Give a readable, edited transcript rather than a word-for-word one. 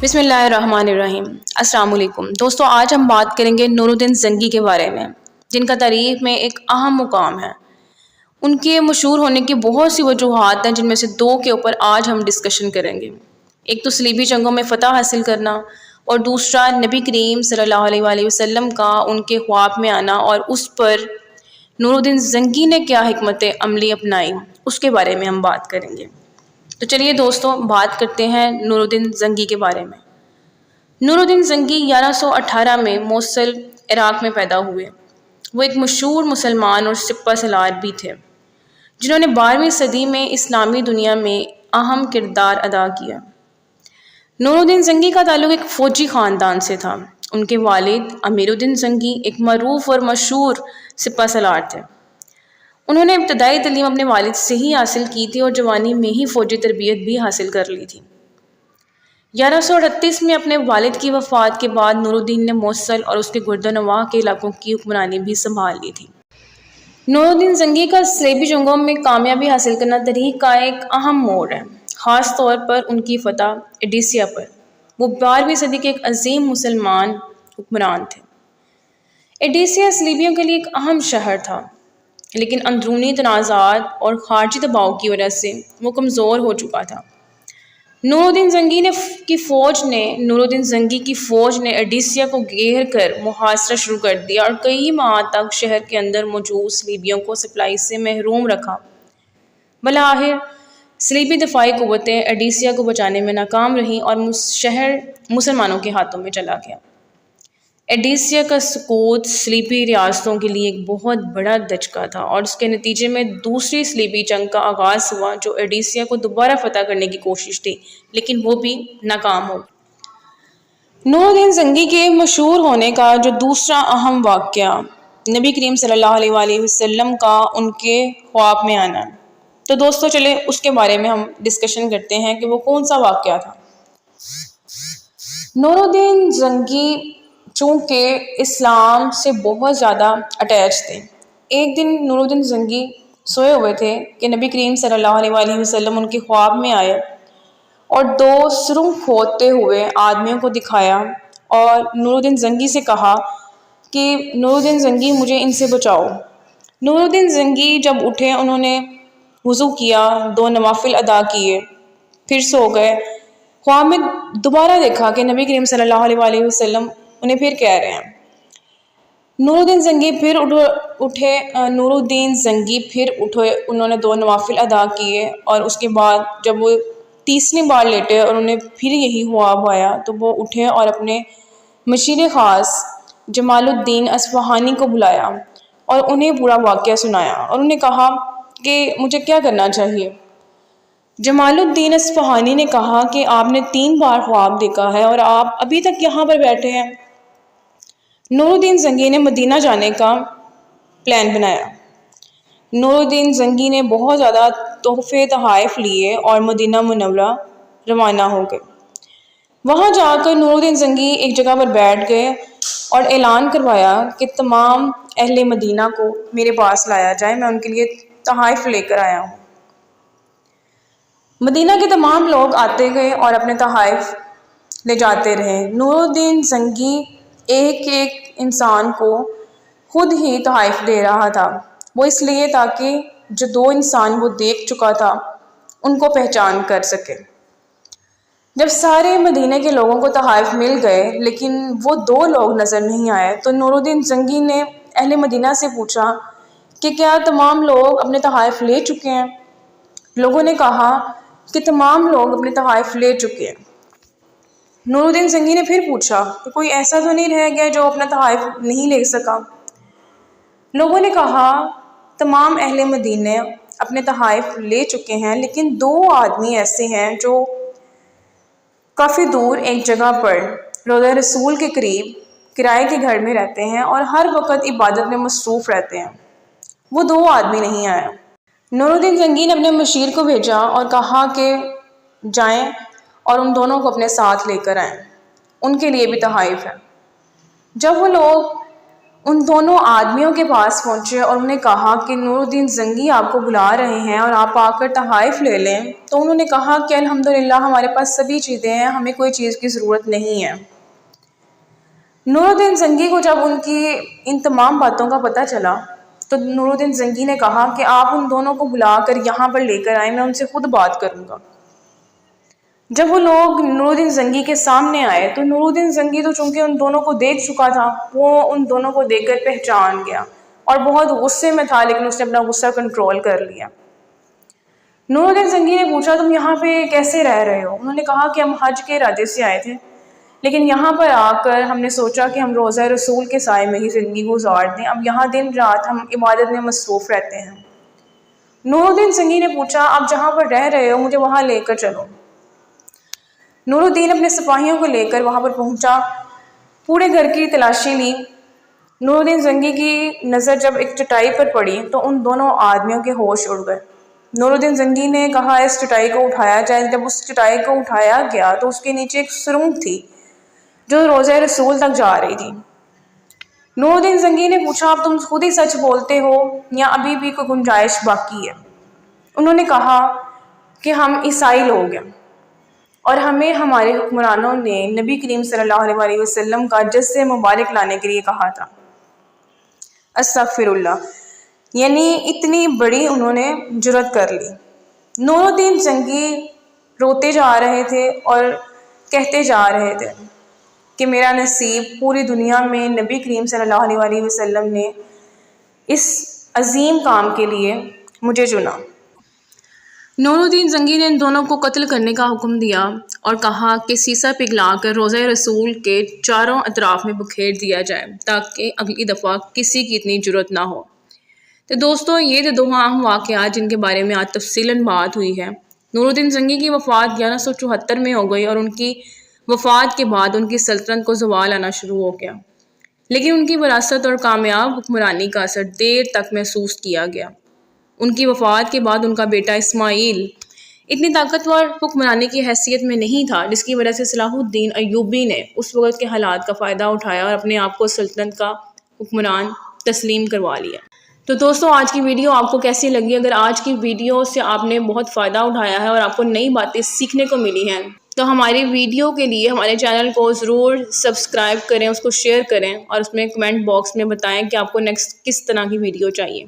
بسم اللہ الرحمن الرحیم۔ السلام علیکم دوستو، آج ہم بات کریں گے نور الدین زنگی کے بارے میں، جن کا تاریخ میں ایک اہم مقام ہے۔ ان کے مشہور ہونے کی بہت سی وجوہات ہیں، جن میں سے دو کے اوپر آج ہم ڈسکشن کریں گے۔ ایک تو صلیبی جنگوں میں فتح حاصل کرنا، اور دوسرا نبی کریم صلی اللہ علیہ وآلہ وسلم کا ان کے خواب میں آنا اور اس پر نور الدین زنگی نے کیا حکمت عملی اپنائی، اس کے بارے میں ہم بات کریں گے۔ تو چلیے دوستوں، بات کرتے ہیں نور الدین زنگی کے بارے میں۔ نور الدین زنگی 1118 میں موصل عراق میں پیدا ہوئے۔ وہ ایک مشہور مسلمان اور سپہ سالار بھی تھے، جنہوں نے 12ویں صدی میں اسلامی دنیا میں اہم کردار ادا کیا۔ نور الدین زنگی کا تعلق ایک فوجی خاندان سے تھا۔ ان کے والد امیر الدین زنگی ایک معروف اور مشہور سپہ سالار تھے۔ انہوں نے ابتدائی تعلیم اپنے والد سے ہی حاصل کی تھی اور جوانی میں ہی فوجی تربیت بھی حاصل کر لی تھی۔ 1138 میں اپنے والد کی وفات کے بعد نور الدین نے موصل اور اس کے گرد و نواح کے علاقوں کی حکمرانی بھی سنبھال لی تھی۔ نور الدین زنگی کا صلیبی جنگوں میں کامیابی حاصل کرنا تاریخ کا ایک اہم موڑ ہے، خاص طور پر ان کی فتح ایڈیسیا پر۔ وہ 12ویں صدی کے ایک عظیم مسلمان حکمران تھے۔ ایڈیسیا صلیبیوں کے لیے ایک اہم شہر تھا، لیکن اندرونی تنازعات اور خارجی دباؤ کی وجہ سے وہ کمزور ہو چکا تھا۔ نور الدین زنگی کی فوج نے ایڈیسیا کو گھیر کر محاصرہ شروع کر دیا اور کئی ماہ تک شہر کے اندر موجود صلیبیوں کو سپلائی سے محروم رکھا۔ بالآخر صلیبی دفاعی قوتیں ایڈیسیا کو بچانے میں ناکام رہیں اور شہر مسلمانوں کے ہاتھوں میں چلا گیا۔ ایڈیسیا کا سقوط صلیبی ریاستوں کے لیے ایک بہت بڑا دھچکا تھا، اور اس کے نتیجے میں دوسری صلیبی جنگ کا آغاز ہوا، جو ایڈیسیا کو دوبارہ فتح کرنے کی کوشش تھی، لیکن وہ بھی ناکام ہو گئی۔ نور الدین زنگی کے مشہور ہونے کا جو دوسرا اہم واقعہ نبی کریم صلی اللہ علیہ وآلہ وسلم کا ان کے خواب میں آنا، تو دوستو چلے اس کے بارے میں ہم ڈسکشن کرتے ہیں کہ وہ کون سا واقعہ تھا۔ نور الدین زنگی چونکہ اسلام سے بہت زیادہ اٹیچ تھے، ایک دن نور الدین زنگی سوئے ہوئے تھے کہ نبی کریم صلی اللہ علیہ وآلہ وسلم ان کے خواب میں آئے اور 2 سرنگ کھودتے ہوئے آدمیوں کو دکھایا اور نور الدین زنگی سے کہا کہ نور الدین زنگی مجھے ان سے بچاؤ۔ نور الدین زنگی جب اٹھے، انہوں نے وضو کیا، 2 نوافل ادا کیے، پھر سو گئے۔ خواب میں دوبارہ دیکھا کہ نبی کریم صلی اللہ علیہ وآلہ وسلم انہیں پھر کہہ رہے ہیں۔ نور الدین زنگی پھر اٹھے، انہوں نے 2 نوافل ادا کیے، اور اس کے بعد جب وہ تیسری بار لیٹے اور انہیں پھر یہی خواب آیا، تو وہ اٹھے اور اپنے مشیر خاص جمال الدین اصفہانی کو بلایا اور انہیں پورا واقعہ سنایا، اور انہیں کہا کہ مجھے کیا کرنا چاہیے۔ جمال الدین اصفہانی نے کہا کہ آپ نے 3 بار خواب دیکھا ہے اور آپ ابھی تک یہاں پر بیٹھے ہیں۔ نور الدین زنگی نے مدینہ جانے کا پلان بنایا۔ نور الدین زنگی نے بہت زیادہ تحفے تحائف لیے اور مدینہ منورہ روانہ ہو گئے۔ وہاں جا کر نور الدین زنگی ایک جگہ پر بیٹھ گئے اور اعلان کروایا کہ تمام اہل مدینہ کو میرے پاس لایا جائے، میں ان کے لیے تحائف لے کر آیا ہوں۔ مدینہ کے تمام لوگ آتے گئے اور اپنے تحائف لے جاتے رہے۔ نور الدین زنگی ایک ایک انسان کو خود ہی تحائف دے رہا تھا، وہ اس لیے تاکہ جو 2 انسان وہ دیکھ چکا تھا ان کو پہچان کر سکے۔ جب سارے مدینہ کے لوگوں کو تحائف مل گئے لیکن وہ 2 لوگ نظر نہیں آئے، تو نور الدین زنگی نے اہل مدینہ سے پوچھا کہ کیا تمام لوگ اپنے تحائف لے چکے ہیں؟ لوگوں نے کہا کہ تمام لوگ اپنے تحائف لے چکے ہیں۔ نور الدین زنگی نے پھر پوچھا کہ کوئی ایسا تو نہیں رہ گیا جو اپنا تحائف نہیں لے سکا؟ لوگوں نے کہا تمام اہل مدینہ اپنے تحائف لے چکے ہیں، لیکن 2 آدمی ایسے ہیں جو کافی دور ایک جگہ پر روضہ رسول کے قریب کرائے کے گھر میں رہتے ہیں اور ہر وقت عبادت میں مصروف رہتے ہیں، وہ 2 آدمی نہیں آئے۔ نور الدین زنگی نے اپنے مشیر کو بھیجا اور کہا کہ جائیں اور ان دونوں کو اپنے ساتھ لے کر آئیں، ان کے لیے بھی تحائف ہے۔ جب وہ لوگ ان دونوں آدمیوں کے پاس پہنچے اور انہوں نے کہا کہ نور الدین زنگی آپ کو بلا رہے ہیں اور آپ آ کر تحائف لے لیں۔ تو انہوں نے کہا کہ الحمدللہ ہمارے پاس سبھی چیزیں ہیں، ہمیں کوئی چیز کی ضرورت نہیں ہے۔ نور الدین زنگی کو جب ان کی ان تمام باتوں کا پتہ چلا تو نور الدین زنگی نے کہا کہ آپ ان دونوں کو بلا کر یہاں پر لے کر آئیں، میں ان سے خود بات کروں گا۔ جب وہ لوگ نور الدین زنگی کے سامنے آئے تو نور الدین زنگی تو چونکہ ان دونوں کو دیکھ چکا تھا، وہ ان دونوں کو دیکھ کر پہچان گیا اور بہت غصے میں تھا، لیکن اس نے اپنا غصہ کنٹرول کر لیا۔ نور الدین زنگی نے پوچھا تم یہاں پہ کیسے رہ رہے ہو؟ انہوں نے کہا کہ ہم حج کے ارادے سے آئے تھے، لیکن یہاں پر آ کر ہم نے سوچا کہ ہم روضہ رسول کے سائے میں ہی زندگی گزار دیں، اب یہاں دن رات ہم عبادت میں مصروف رہتے ہیں۔ نور الدین زنگی نے پوچھا آپ جہاں پر رہ رہے ہو مجھے وہاں لے کر چلو۔ نور الدین اپنے سپاہیوں کو لے کر وہاں پر پہنچا، پورے گھر کی تلاشی لی۔ نور الدین زنگی کی نظر جب ایک چٹائی پر پڑی تو ان دونوں آدمیوں کے ہوش اڑ گئے۔ نور الدین زنگی نے کہا اس چٹائی کو اٹھایا جائے۔ جب اس چٹائی کو اٹھایا گیا تو اس کے نیچے ایک سرنگ تھی جو روضہ رسول تک جا رہی تھی۔ نور الدین زنگی نے پوچھا اب تم خود ہی سچ بولتے ہو یا ابھی بھی کوئی گنجائش باقی ہے؟ انہوں نے کہا کہ ہم عیسائی لوگ ہیں اور ہمیں ہمارے حکمرانوں نے نبی کریم صلی اللہ علیہ وسلم کا جسد مبارک لانے کے لیے کہا تھا۔ استغفر اللہ، یعنی اتنی بڑی انہوں نے جرأت کر لی۔ نور الدین زنگی روتے جا رہے تھے اور کہتے جا رہے تھے کہ میرا نصیب پوری دنیا میں نبی کریم صلی اللہ علیہ وسلم نے اس عظیم کام کے لیے مجھے چنا۔ نور الدین زنگی نے ان دونوں کو قتل کرنے کا حکم دیا اور کہا کہ سیسا پگھلا کر روضہ رسول کے چاروں اطراف میں بکھیر دیا جائے تاکہ اگلی دفعہ کسی کی اتنی جرأت نہ ہو۔ تو دوستو یہ تو دو اہم واقعات جن کے بارے میں آج تفصیلاً بات ہوئی ہے۔ نور الدین زنگی کی وفات 1174 میں ہو گئی اور ان کی وفات کے بعد ان کی سلطنت کو زوال آنا شروع ہو گیا، لیکن ان کی وراثت اور کامیاب حکمرانی کا اثر دیر تک محسوس کیا گیا۔ ان کی وفات کے بعد ان کا بیٹا اسماعیل اتنی طاقتور حکمرانی کی حیثیت میں نہیں تھا، جس کی وجہ سے صلاح الدین ایوبی نے اس وقت کے حالات کا فائدہ اٹھایا اور اپنے آپ کو سلطنت کا حکمران تسلیم کروا لیا۔ تو دوستو آج کی ویڈیو آپ کو کیسی لگی؟ اگر آج کی ویڈیو سے آپ نے بہت فائدہ اٹھایا ہے اور آپ کو نئی باتیں سیکھنے کو ملی ہیں تو ہماری ویڈیو کے لیے ہمارے چینل کو ضرور سبسکرائب کریں، اس کو شیئر کریں اور اس میں کمنٹ باکس میں بتائیں کہ آپ کو نیکسٹ کس طرح کی ویڈیو چاہیے۔